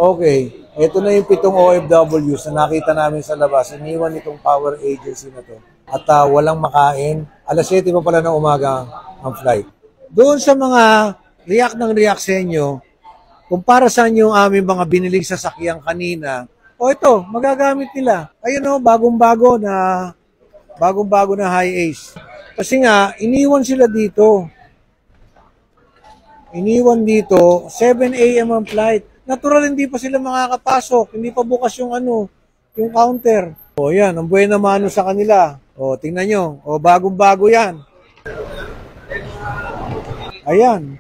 Okay, ito na yung 7 OFWs na nakita namin sa labas. Iniwan itong power agency na to. At walang makain. Alas 7 pa pala ng umaga ang flight. Doon sa mga react sa inyo, kung para saan yung aming mga biniling sasakyan kanina, ito, magagamit nila. Ayun bagong-bago na high ace. Kasi nga, iniwan sila dito. Iniwan dito, 7 a.m. ang flight. Natural, hindi pa sila makakapasok. Hindi pa bukas yung yung counter. Yan, ang buhay na mano sa kanila. Tingnan nyo. Bagong-bago yan. Ayan.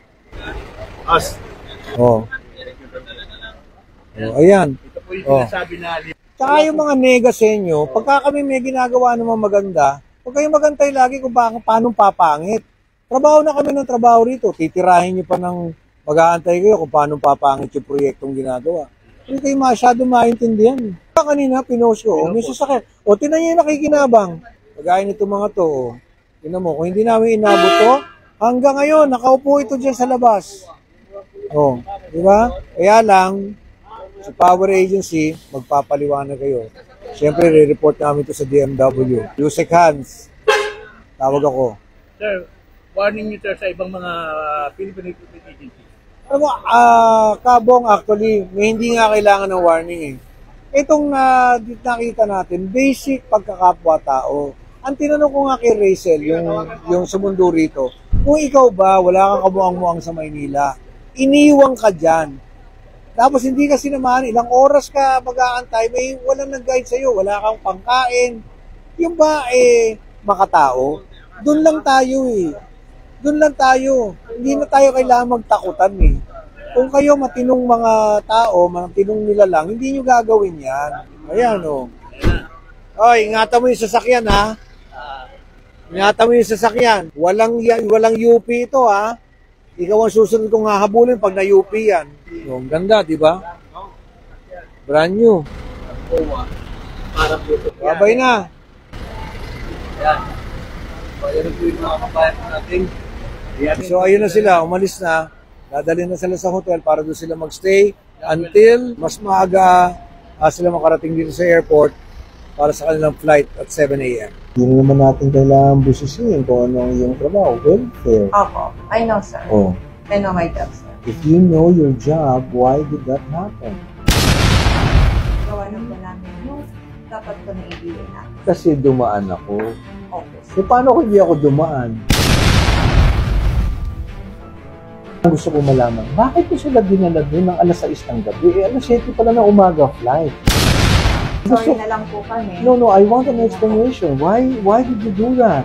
Ayan. Ito po yung sinasabi na Tsaka yung mga nega sa inyo, pagka kami may ginagawa naman maganda, huwag kayong magantay lagi kung paano papangit. Trabaho na kami ng trabaho rito. Titirahin nyo pa ng mag-aantay kayo kung paano papangit yung proyektong ginagawa. Hindi kayo masyado maintindihan. Kanina, pinost ko, may sasakyan. Tinan nyo yung nakikinabang. Pagkain nito mga to, tinan mo, kung hindi namin inabot to, hanggang ngayon, nakaupo ito dyan sa labas. Di ba? Kaya lang, sa power agency, magpapaliwanag kayo. Siyempre, re-report namin ito sa DMW. Yusek Hans, tawag ako. Sir, warning nyo sir sa ibang mga Philippine Recruitment Agency. Alam mo, Kabong, actually, may hindi nga kailangan ng warning eh. Itong nakita natin, basic pagkakapwa-tao. Ang tinanong ko nga kay Rachel, yung sumundo rito, kung ikaw ba, wala kang kabuang-muang sa Maynila, iniwang ka dyan. Tapos hindi kasi naman, ilang oras ka mag-aantay, may walang nag-guide sa'yo, wala kang pangkain. Yung ba, makatao? Doon lang tayo eh. Doon lang tayo. Hindi na tayo kailangan magtakutan eh. Kung kayo matinong mga tao, matinong nila lang, hindi nyo gagawin yan. Ayan ingatan mo yung sasakyan ha. Ingatan mo yung sasakyan. Walang UP ito ha. Ikaw ang susunod kong hahabulin pag na-UP yan. Ang ganda, di ba? Brand new. Babay na. Yan. Ayan po yung mga kabayan natin. So ayun na sila, umalis na. Dadalhin na sila sa hotel para doon sila magstay until mas maaga sila makarating dito sa airport para sa kanilang flight at 7 a.m. Hindi naman natin kailangan busisiin kung ano ang iyong trabaho. Welfare. Opo. I know, sir. I know my job, sir. If you know your job, why did that happen? Gawa na po namin yung dapat ko na ibigay na. Kasi dumaan ako. Opo. So paano kung hindi ako dumaan? Gusto ko malaman, bakit ko sila dinala doon ng alas 6 ng gabi? Alas 7 pala ng umaga flight. Sorry na lang po kami. No, I want an explanation. Why did you do that?